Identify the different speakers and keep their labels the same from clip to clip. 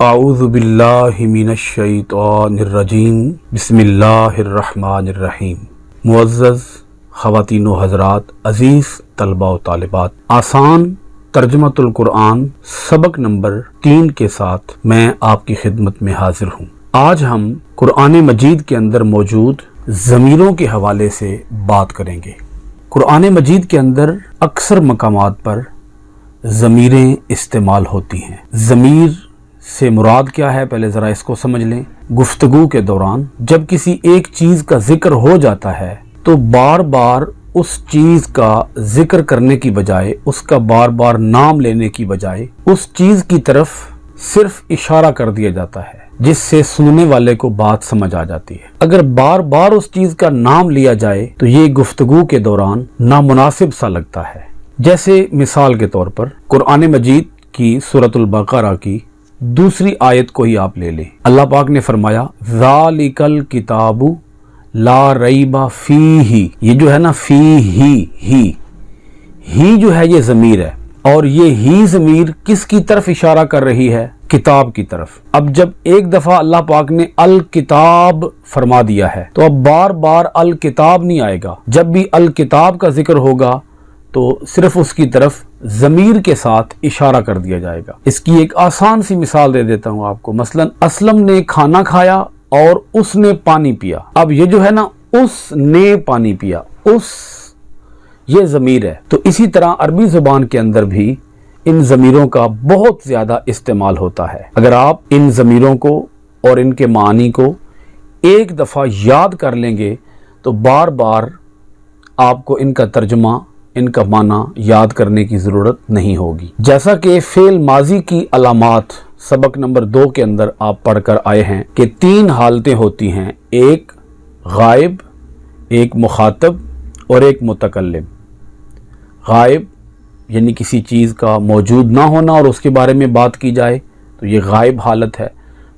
Speaker 1: اعوذ باللہ من الشیطان الرجیم بسم اللہ الرحمن الرحیم۔ معزز خواتین و حضرات، عزیز طلباء و طالبات، آسان ترجمۃ القرآن سبق نمبر 3 کے ساتھ میں آپ کی خدمت میں حاضر ہوں۔ آج ہم قرآن مجید کے اندر موجود ضمیروں کے حوالے سے بات کریں گے۔ قرآن مجید کے اندر اکثر مقامات پر ضمیریں استعمال ہوتی ہیں۔ ضمیر سے مراد کیا ہے، پہلے ذرا اس کو سمجھ لیں۔ گفتگو کے دوران جب کسی ایک چیز کا ذکر ہو جاتا ہے تو بار بار اس چیز کا ذکر کرنے کی بجائے، اس کا بار بار نام لینے کی بجائے اس چیز کی طرف صرف اشارہ کر دیا جاتا ہے، جس سے سننے والے کو بات سمجھ آ جاتی ہے۔ اگر بار بار اس چیز کا نام لیا جائے تو یہ گفتگو کے دوران نامناسب سا لگتا ہے۔ جیسے مثال کے طور پر قرآن مجید کی سورۃ البقرہ کی دوسری آیت کو ہی آپ لے لیں۔ اللہ پاک نے فرمایا ذالک الکتاب لا ریب فیہ۔ یہ جو ہے نا ہی جو ہے یہ ضمیر ہے، اور یہ ہی ضمیر کس کی طرف اشارہ کر رہی ہے؟ کتاب کی طرف۔ اب جب ایک دفعہ اللہ پاک نے الکتاب فرما دیا ہے تو اب بار بار الکتاب نہیں آئے گا۔ جب بھی الکتاب کا ذکر ہوگا تو صرف اس کی طرف ضمیر کے ساتھ اشارہ کر دیا جائے گا۔ اس کی ایک آسان سی مثال دے دیتا ہوں آپ کو۔ مثلا اسلم نے کھانا کھایا اور اس نے پانی پیا۔ اب یہ جو ہے نا، اس نے پانی پیا، اس، یہ ضمیر ہے۔ تو اسی طرح عربی زبان کے اندر بھی ان ضمیروں کا بہت زیادہ استعمال ہوتا ہے۔ اگر آپ ان ضمیروں کو اور ان کے معنی کو ایک دفعہ یاد کر لیں گے تو بار بار آپ کو ان کا ترجمہ، ان کا معنی یاد کرنے کی ضرورت نہیں ہوگی۔ جیسا کہ فعل ماضی کی علامات سبق نمبر 2 کے اندر آپ پڑھ کر آئے ہیں کہ 3 حالتیں ہوتی ہیں، ایک غائب، ایک مخاطب اور ایک متکلم۔ غائب یعنی کسی چیز کا موجود نہ ہونا اور اس کے بارے میں بات کی جائے تو یہ غائب حالت ہے۔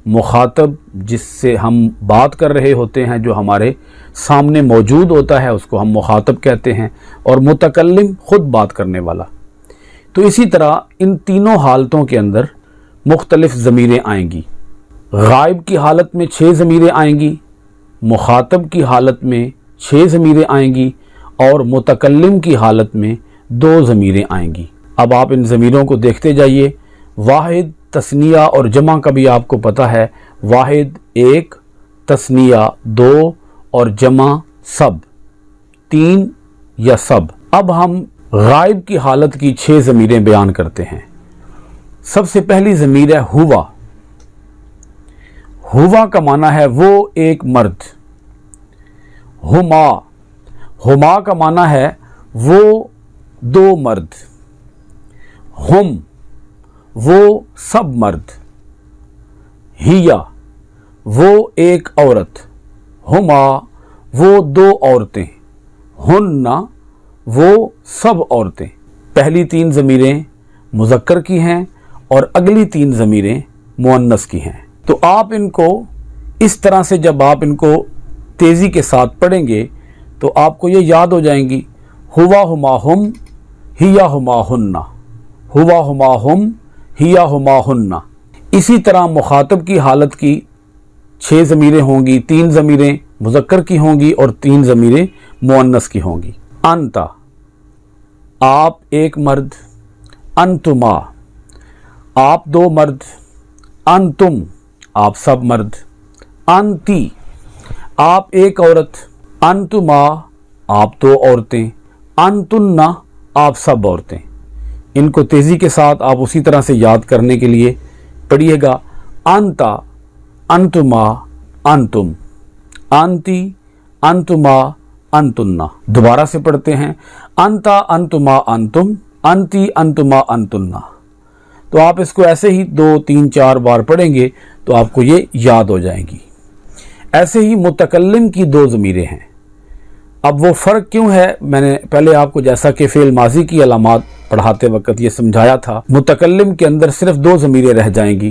Speaker 1: مخاطب جس سے ہم بات کر رہے ہوتے ہیں، جو ہمارے سامنے موجود ہوتا ہے، اس کو ہم مخاطب کہتے ہیں، اور متکلم خود بات کرنے والا۔ تو اسی طرح ان تینوں حالتوں کے اندر مختلف ضمیریں آئیں گی۔ غائب کی حالت میں 6 ضمیریں آئیں گی، مخاطب کی حالت میں 6 ضمیریں آئیں گی، اور متکلم کی حالت میں 2 ضمیریں آئیں گی۔ اب آپ ان ضمیروں کو دیکھتے جائیے۔ واحد، تثنیہ اور جمع کا بھی آپ کو پتہ ہے۔ واحد 1، تثنیہ 2 اور جمع سب 3 یا سب۔ اب ہم غائب کی حالت کی 6 ضمیریں بیان کرتے ہیں۔ سب سے پہلی ضمیر ہے ہوا۔ ہوا کا معنی ہے وہ ایک مرد۔ ہما کا معنی ہے وہ 2 مرد۔ ہم وہ سب مرد۔ ہیا وہ ایک عورت۔ ہما وہ 2 عورتیں۔ ہن وہ سب عورتیں۔ پہلی 3 ضمیریں مذکر کی ہیں اور اگلی 3 ضمیریں مؤنث کی ہیں۔ تو آپ ان کو اس طرح سے جب آپ ان کو تیزی کے ساتھ پڑھیں گے تو آپ کو یہ یاد ہو جائیں گی۔ ہوا ہما ہم، ہیا ہما ہن، ہوا ہما ہم، ہیا ہما ہن۔ اسی طرح مخاطب کی حالت کی 6 ضمیریں ہوں گی، 3 ضمیریں مذکر کی ہوں گی اور 3 ضمیریں مؤنث کی ہوں گی۔ انتا آپ ایک مرد، انتما آپ 2 مرد، انتم آپ سب مرد، انتی آپ ایک عورت، انتما آپ 2 عورتیں، انتن آپ سب عورتیں۔ ان کو تیزی کے ساتھ آپ اسی طرح سے یاد کرنے کے لیے پڑھیے گا۔ انتا، انتما، انتم، انتی، انتما، انتنا۔ دوبارہ سے پڑھتے ہیں۔ انتا، انتما، انتم، انتی، انتما، انتنا۔ تو آپ اس کو ایسے ہی 2 3 4 بار پڑھیں گے تو آپ کو یہ یاد ہو جائیں گی۔ ایسے ہی متکلم کی 2 ضمیریں ہیں۔ اب وہ فرق کیوں ہے؟ میں نے پہلے آپ کو جیسا کہ فعل ماضی کی علامات پڑھاتے وقت یہ سمجھایا تھا، متکلم کے اندر صرف 2 ضمیریں رہ جائیں گی،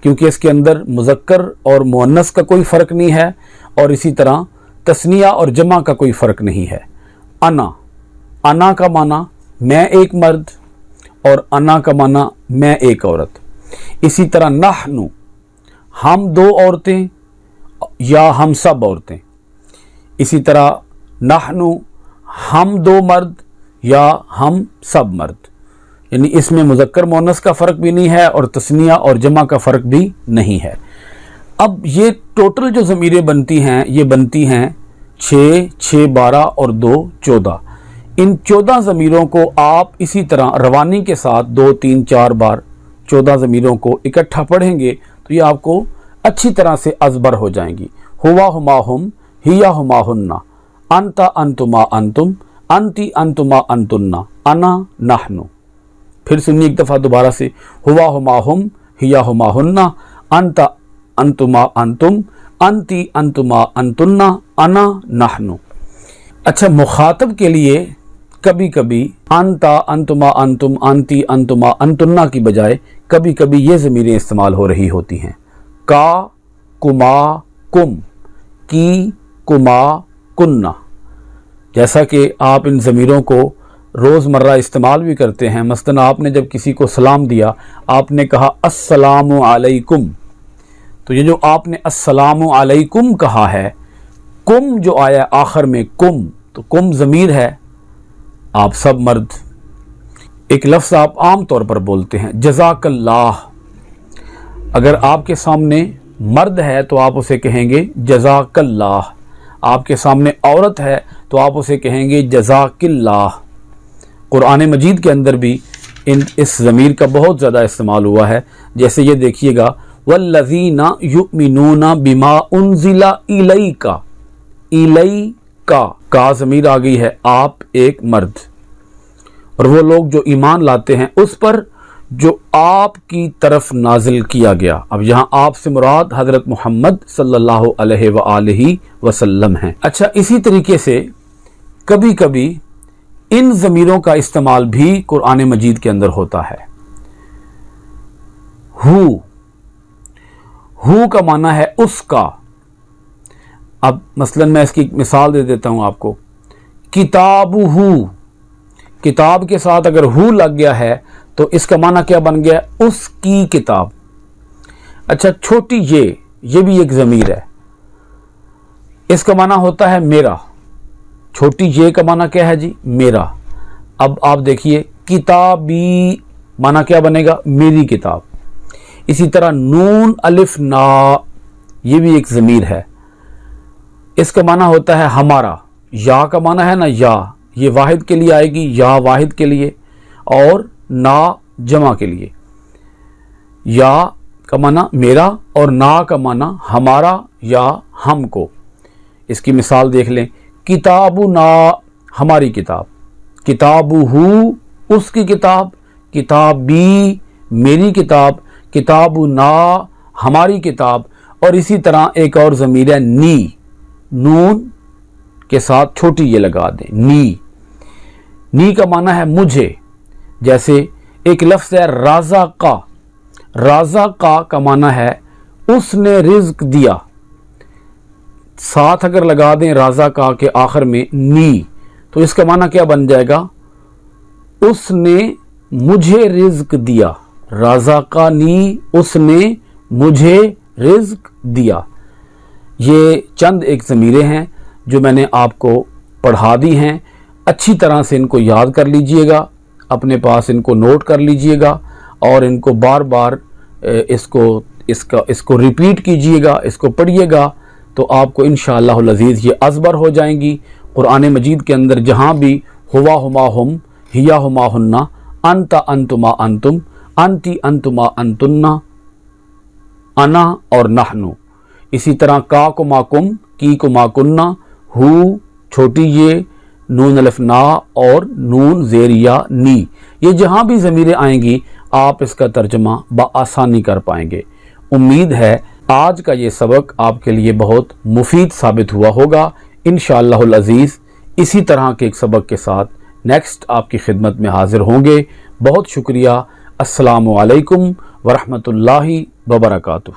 Speaker 1: کیونکہ اس کے اندر مذکر اور مؤنث کا کوئی فرق نہیں ہے، اور اسی طرح تثنیہ اور جمع کا کوئی فرق نہیں ہے۔ انا کا معنی میں ایک مرد، اور انا کا معنی میں ایک عورت۔ اسی طرح نحنو ہم دو عورتیں یا ہم سب عورتیں. اسی طرح نحنو ہم دو مرد یا ہم سب مرد. یعنی اس میں مذکر مؤنث کا فرق بھی نہیں ہے اور تثنیہ اور جمع کا فرق بھی نہیں ہے. اب یہ ٹوٹل جو ضمیریں بنتی ہیں یہ بنتی ہیں 6, 6 12 اور 2 14. ان 14 ضمیروں کو آپ اسی طرح روانی کے ساتھ 2 3 4 بار 14 ضمیروں کو اکٹھا پڑھیں گے تو یہ آپ کو اچھی طرح سے ازبر ہو جائیں گی. ہوا ہما ہم ہیا ہما ہننا انتا انتما انتم انتی انتما انتنا انا نحنو. پھر سنیے ایک دفعہ دوبارہ سے. ہوا ہما ہم ہیا ہما ہننا انتا انتما انتم انتی انتما انتنا انا نحنو. اچھا، مخاطب کے لیے کبھی کبھی انتا انتما انتم انتی انتما انتنا کی بجائے کبھی کبھی یہ ضمیریں استعمال ہو رہی ہوتی ہیں. کا کما کم کی کما کننا. جیسا کہ آپ ان ضمیروں کو روزمرہ استعمال بھی کرتے ہیں. مثلا آپ نے جب کسی کو سلام دیا آپ نے کہا السلام علیکم. تو یہ جو آپ نے السلام علیکم کہا ہے، کم جو آیا آخر میں کم، تو کم ضمیر ہے، آپ سب مرد. ایک لفظ آپ عام طور پر بولتے ہیں جزاک اللہ. اگر آپ کے سامنے مرد ہے تو آپ اسے کہیں گے جزاک اللہ. آپ کے سامنے عورت ہے تو آپ اسے کہیں گے جزاک اللہ. قرآن مجید کے اندر بھی اس ضمیر کا بہت زیادہ استعمال ہوا ہے. جیسے یہ دیکھیے گا والذین یؤمنون بما انزل الیک. الیک کا ضمیر آ گئی ہے، آپ ایک مرد. اور وہ لوگ جو ایمان لاتے ہیں اس پر جو آپ کی طرف نازل کیا گیا. اب یہاں آپ سے مراد حضرت محمد صلی اللہ علیہ وآلہ وسلم ہیں. اچھا، اسی طریقے سے کبھی کبھی ان ضمیروں کا استعمال بھی قرآن مجید کے اندر ہوتا ہے. ہو کا معنی ہے اس کا. اب مثلا میں اس کی ایک مثال دے دیتا ہوں آپ کو. کتاب ہو، کتاب کے ساتھ اگر ہو لگ گیا ہے تو اس کا معنی کیا بن گیا؟ اس کی کتاب. اچھا، چھوٹی یہ بھی ایک ضمیر ہے. اس کا معنی ہوتا ہے میرا. چھوٹی یہ کا معنی کیا ہے جی؟ میرا. اب آپ دیکھیے کتابی معنی کیا بنے گا؟ میری کتاب. اسی طرح نون الف نا یہ بھی ایک ضمیر ہے. اس کا معنی ہوتا ہے ہمارا. یا کا معنی ہے نا یا، یہ واحد کے لیے آئے گی، یا واحد کے لیے، اور نا جمع کے لیے. یا کا معنی میرا اور نا کا معنی ہمارا یا ہم کو. اس کی مثال دیکھ لیں. کتابنا ہماری کتاب، کتابہ اس کی کتاب، کتابی میری کتاب، کتابنا ہماری کتاب. اور اسی طرح ایک اور ضمیر ہے نی. نون کے ساتھ چھوٹی یہ لگا دیں، نی. نی کا معنی ہے مجھے. جیسے ایک لفظ ہے رازقہ. رازقہ کا معنی ہے اس نے رزق دیا. ساتھ اگر لگا دیں رازقہ کے آخر میں نی تو اس کا معنی کیا بن جائے گا؟ اس نے مجھے رزق دیا. رازقہ نی، اس نے مجھے رزق دیا. یہ چند ایک ضمیریں ہیں جو میں نے آپ کو پڑھا دی ہیں. اچھی طرح سے ان کو یاد کر لیجئے گا، اپنے پاس ان کو نوٹ کر لیجئے گا اور ان کو بار بار اس کو ریپیٹ کیجئے گا، اس کو پڑھیے گا تو آپ کو انشاءاللہ العزیز یہ ازبر ہو جائیں گی. قرآن مجید کے اندر جہاں بھی ہوا ہما ہم ہیا ہما ہننا انتا انتما انتم انتی انتما انتنا انا اور نحنو. اسی طرح کا کما کم کی کما کننا، ہو چھوٹی یہ، نون الف نا اور نون زیر یا نی. یہ جہاں بھی ضمیریں آئیں گی آپ اس کا ترجمہ بآسانی کر پائیں گے. امید ہے آج کا یہ سبق آپ کے لیے بہت مفید ثابت ہوا ہوگا. انشاءاللہ العزیز اسی طرح کے ایک سبق کے ساتھ نیکسٹ آپ کی خدمت میں حاضر ہوں گے. بہت شکریہ. السلام علیکم ورحمۃ اللہ وبرکاتہ.